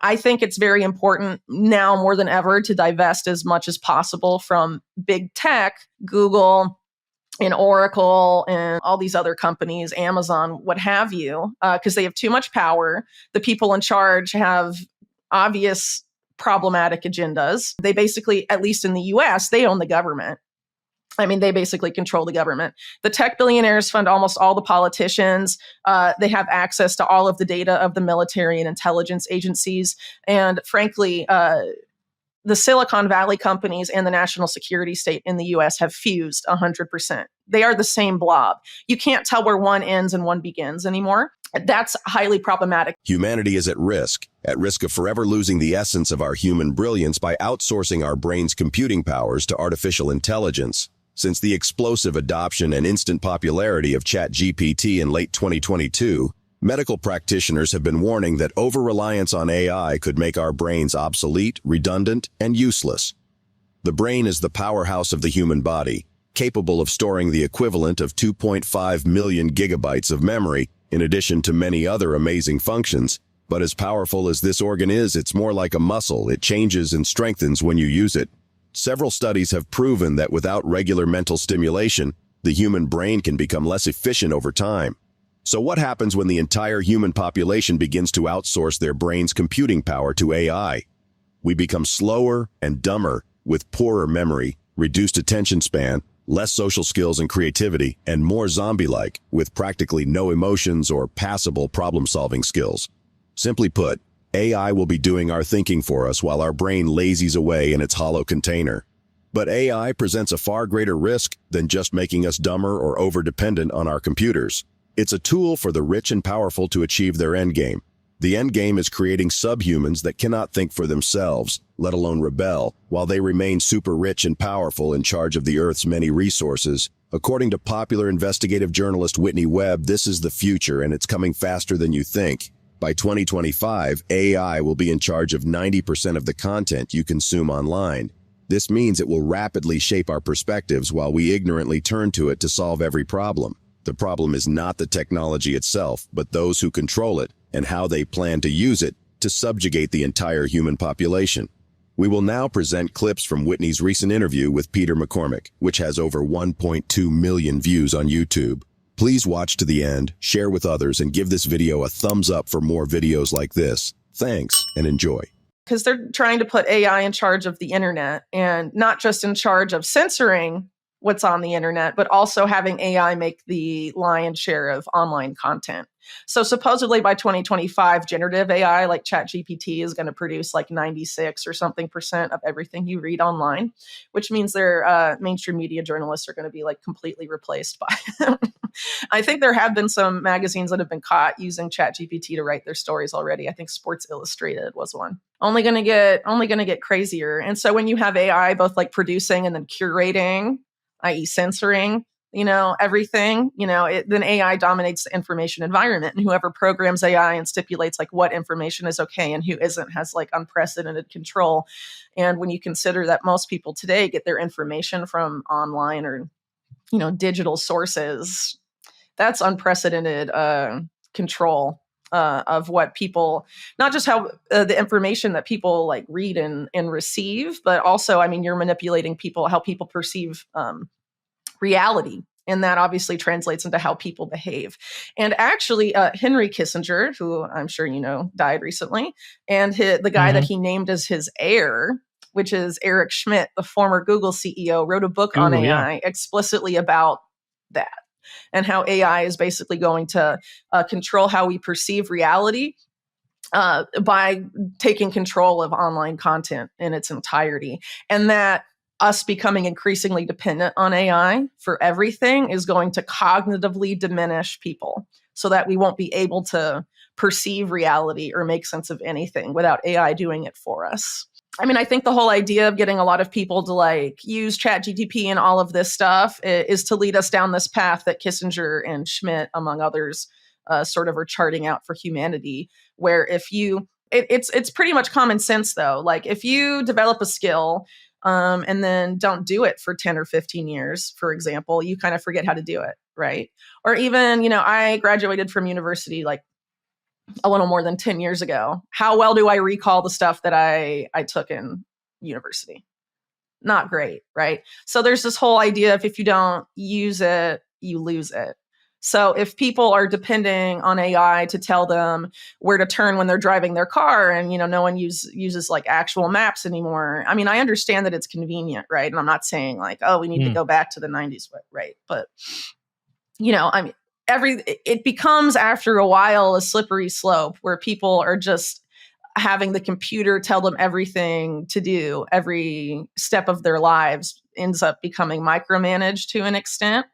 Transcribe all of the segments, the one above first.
I think it's very important now more than ever to divest as much as possible from big tech, Google and Oracle and all these other companies, Amazon, what have you, because they have too much power. The people in charge have obvious problematic agendas. They basically, at least in the US, they own the government. I mean, they basically control the government. The tech billionaires fund almost all the politicians. They have access to all of the data of the military and intelligence agencies. And frankly, the Silicon Valley companies and the national security state in the US have fused 100%. They are the same blob. You can't tell where one ends and one begins anymore. That's highly problematic. Humanity is at risk of forever losing the essence of our human brilliance by outsourcing our brain's computing powers to artificial intelligence. Since the explosive adoption and instant popularity of Chat GPT in late 2022, medical practitioners have been warning that over-reliance on AI could make our brains obsolete, redundant, and useless. The brain is the powerhouse of the human body, capable of storing the equivalent of 2.5 million gigabytes of memory, in addition to many other amazing functions. But as powerful as this organ is, it's more like a muscle. It changes and strengthens when you use it. Several studies have proven that without regular mental stimulation, the human brain can become less efficient over time. So what happens when the entire human population begins to outsource their brain's computing power to AI? We become slower and dumber, with poorer memory, reduced attention span, less social skills and creativity, and more zombie-like, with practically no emotions or passable problem-solving skills. Simply put, AI will be doing our thinking for us while our brain lazies away in its hollow container. But AI presents a far greater risk than just making us dumber or over-dependent on our computers. It's a tool for the rich and powerful to achieve their endgame. The endgame is creating subhumans that cannot think for themselves, let alone rebel, while they remain super rich and powerful in charge of the Earth's many resources. According to popular investigative journalist Whitney Webb, this is the future, and it's coming faster than you think. By 2025, AI will be in charge of 90% of the content you consume online. This means it will rapidly shape our perspectives while we ignorantly turn to it to solve every problem. The problem is not the technology itself, but those who control it and how they plan to use it to subjugate the entire human population. We will now present clips from Whitney's recent interview with Peter McCormick, which has over 1.2 million views on YouTube. Please watch to the end, share with others, and give this video a thumbs up for more videos like this. Thanks, and enjoy. Because they're trying to put AI in charge of the internet, and not just in charge of censoring what's on the internet, but also having AI make the lion's share of online content. So supposedly by 2025, generative AI like Chat GPT is going to produce like 96 or something % of everything you read online, which means their mainstream media journalists are going to be like completely replaced by them. I think there have been some magazines that have been caught using Chat GPT to write their stories already. I think Sports Illustrated was one. Only going to get crazier. And so when you have AI both like producing and then curating, i.e. censoring, everything, then AI dominates the information environment, and whoever programs AI and stipulates like what information is okay and who isn't has like unprecedented control. And when you consider that most people today get their information from online or, digital sources, that's unprecedented control of what people, not just how the information that people like read and receive, but also, you're manipulating people, how people perceive reality. And that obviously translates into how people behave. And actually, Henry Kissinger, who I'm sure died recently, and the guy that he named as his heir, which is Eric Schmidt, the former Google CEO, wrote a book on AI explicitly about that, and how AI is basically going to control how we perceive reality by taking control of online content in its entirety. And that us becoming increasingly dependent on AI for everything is going to cognitively diminish people so that we won't be able to perceive reality or make sense of anything without AI doing it for us. I think the whole idea of getting a lot of people to like use Chat GPT and all of this stuff is to lead us down this path that Kissinger and Schmidt, among others, sort of are charting out for humanity, where it's pretty much common sense though. Like if you develop a skill and then don't do it for 10 or 15 years, for example, you kind of forget how to do it, right? Or even, I graduated from university like a little more than 10 years ago. How well do I recall the stuff that I took in university? Not great, right? So there's this whole idea of if you don't use it, you lose it. So if people are depending on AI to tell them where to turn when they're driving their car, and no one uses like actual maps anymore. I mean, I understand that it's convenient, right? And I'm not saying like, oh, we need to go back to the 90s, right? But I mean, it becomes after a while a slippery slope where people are just having the computer tell them everything to do. Every step of their lives ends up becoming micromanaged to an extent.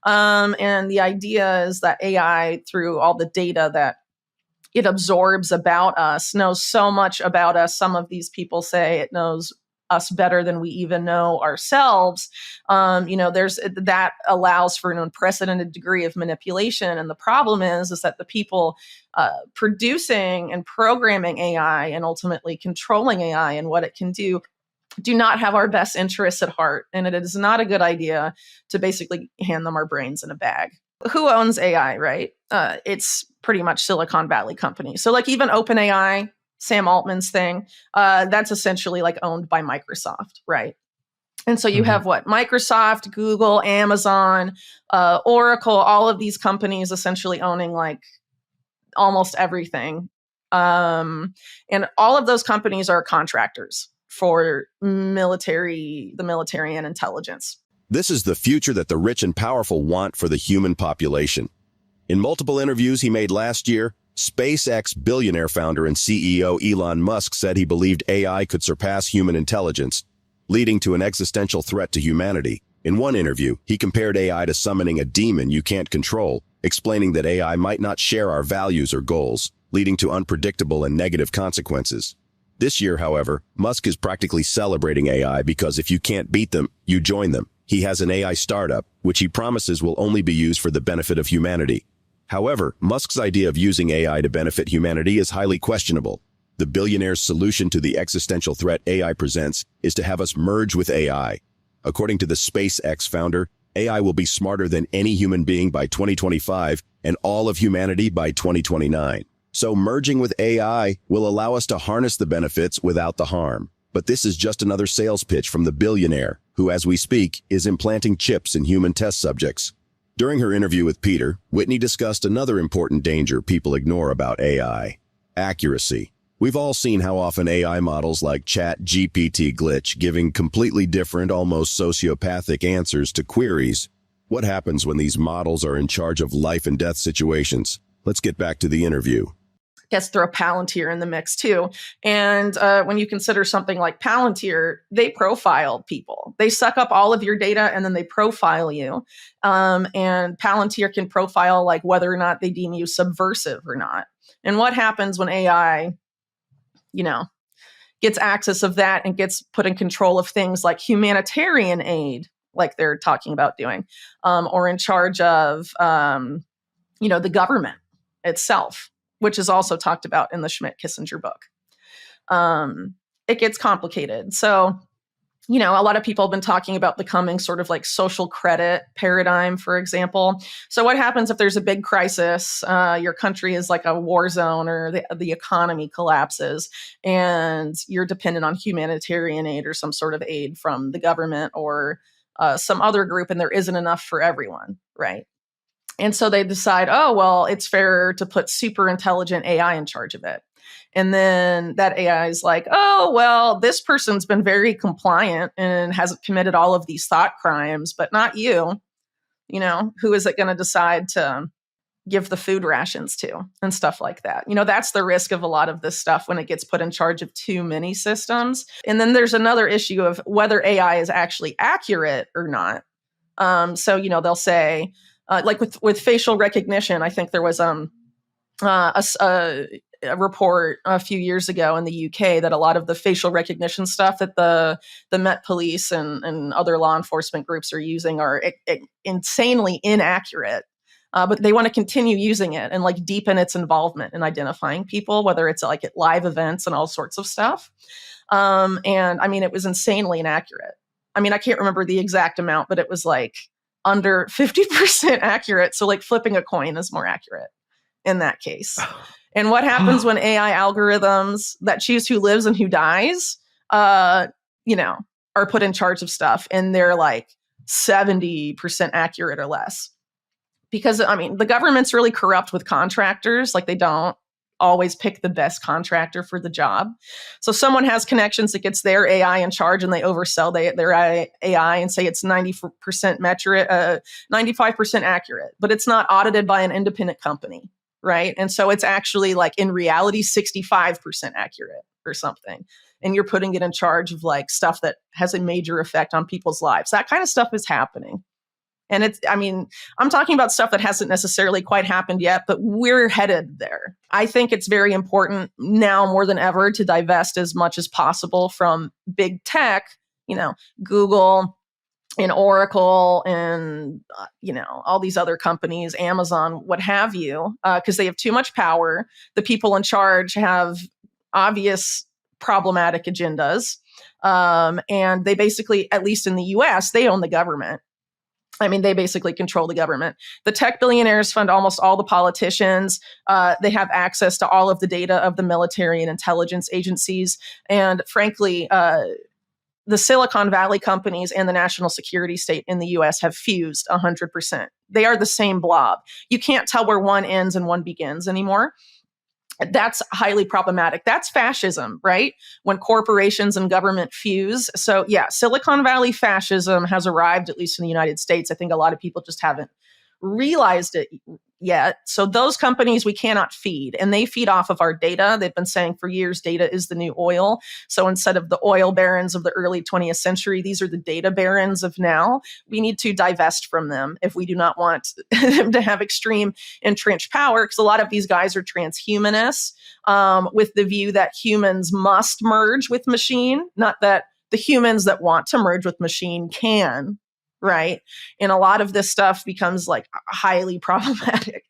And the idea is that AI, through all the data that it absorbs about us, knows so much about us. Some of these people say it knows us better than we even know ourselves. There's that allows for an unprecedented degree of manipulation. And the problem is that the people producing and programming AI and ultimately controlling AI and what it can do not have our best interests at heart. And it is not a good idea to basically hand them our brains in a bag. Who owns AI, right? It's pretty much Silicon Valley companies. So like even OpenAI, Sam Altman's thing, that's essentially like owned by Microsoft, right? And so you have what? Microsoft, Google, Amazon, Oracle, all of these companies essentially owning like almost everything. And all of those companies are contractors for the military and intelligence. This is the future that the rich and powerful want for the human population. In multiple interviews he made last year, SpaceX billionaire founder and CEO Elon Musk said he believed AI could surpass human intelligence, leading to an existential threat to humanity. In one interview, he compared AI to summoning a demon you can't control, explaining that AI might not share our values or goals, leading to unpredictable and negative consequences. This year, however, Musk is practically celebrating AI because if you can't beat them, you join them. He has an AI startup, which he promises will only be used for the benefit of humanity. However, Musk's idea of using AI to benefit humanity is highly questionable. The billionaire's solution to the existential threat AI presents is to have us merge with AI. According to the SpaceX founder, AI will be smarter than any human being by 2025 and all of humanity by 2029. So merging with AI will allow us to harness the benefits without the harm. But this is just another sales pitch from the billionaire, who, as we speak, is implanting chips in human test subjects. During her interview with Peter, Whitney discussed another important danger people ignore about AI: accuracy. We've all seen how often AI models like Chat GPT glitch, giving completely different, almost sociopathic answers to queries. What happens when these models are in charge of life and death situations? Let's get back to the interview. Guess throw Palantir in the mix too. And when you consider something like Palantir, they profile people. They suck up all of your data and then they profile you. And Palantir can profile like whether or not they deem you subversive or not. And what happens when AI, gets access of that and gets put in control of things like humanitarian aid, like they're talking about doing, or in charge of, the government itself, which is also talked about in the Schmidt-Kissinger book. It gets complicated. So, a lot of people have been talking about the coming sort of like social credit paradigm, for example. So what happens if there's a big crisis, your country is like a war zone, or the economy collapses, and you're dependent on humanitarian aid or some sort of aid from the government or some other group, and there isn't enough for everyone, right? And so they decide, oh, well, it's fair to put super intelligent AI in charge of it. And then that AI is like, oh, well, this person's been very compliant and hasn't committed all of these thought crimes, but not you. Who is it going to decide to give the food rations to and stuff like that? That's the risk of a lot of this stuff when it gets put in charge of too many systems. And then there's another issue of whether AI is actually accurate or not. So, they'll say, like with facial recognition, I think there was a report a few years ago in the UK that a lot of the facial recognition stuff that the Met Police and other law enforcement groups are using are insanely inaccurate. But they want to continue using it and like deepen its involvement in identifying people, whether it's like at live events and all sorts of stuff. And I mean, it was insanely inaccurate. I mean, I can't remember the exact amount, but it was like under 50% accurate. So like flipping a coin is more accurate. in that case. And what happens when AI algorithms that choose who lives and who dies, you know, are put in charge of stuff and they're like 70% accurate or less? Because, I mean, the government's really corrupt with contractors. Like, they don't always pick the best contractor for the job. So someone has connections that gets their AI in charge and they oversell their AI and say it's 90% 95% accurate, but it's not audited by an independent company, right? And so it's actually like in reality 65% accurate or something. And you're putting it in charge of like stuff that has a major effect on people's lives. That kind of stuff is happening. And it's, I mean, I'm talking about stuff that hasn't necessarily quite happened yet, but we're headed there. I think it's very important now more than ever to divest as much as possible from big tech, you know, Google and Oracle and, you know, all these other companies, Amazon, what have you, because they have too much power. The people in charge have obvious problematic agendas. And they basically, at least in the US, they own the government. I mean, they basically control the government. The tech billionaires fund almost all the politicians. They have access to all of the data of the military and intelligence agencies. And frankly, the Silicon Valley companies and the national security state in the US have fused 100%. They are the same blob. You can't tell where one ends and one begins anymore. That's highly problematic. That's fascism, right? When corporations and government fuse. So yeah, Silicon Valley fascism has arrived, at least in the United States. I think a lot of people just haven't realized it yet. So those companies we cannot feed, and they feed off of our data. They've been saying for years, data is the new oil. So instead of the oil barons of the early 20th century, these are the data barons of now. We need to divest from them if we do not want them to have extreme entrenched power, because a lot of these guys are transhumanists with the view that humans must merge with machine, not that the humans that want to merge with machine can. Right. And a lot of this stuff becomes like highly problematic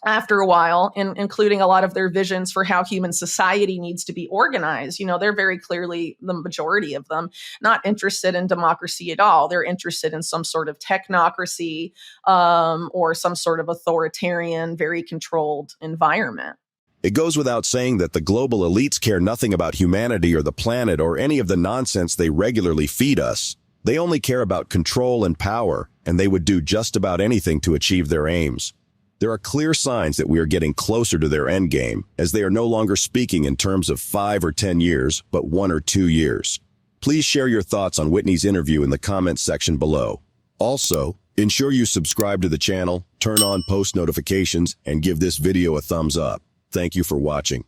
after a while, including a lot of their visions for how human society needs to be organized. You know, they're very clearly, the majority of them, not interested in democracy at all. They're interested in some sort of technocracy or some sort of authoritarian, very controlled environment. It goes without saying that the global elites care nothing about humanity or the planet or any of the nonsense they regularly feed us. They only care about control and power, and they would do just about anything to achieve their aims. There are clear signs that we are getting closer to their endgame, as they are no longer speaking in terms of 5 or 10 years, but 1 or 2 years. Please share your thoughts on Whitney's interview in the comments section below. Also, ensure you subscribe to the channel, turn on post notifications, and give this video a thumbs up. Thank you for watching.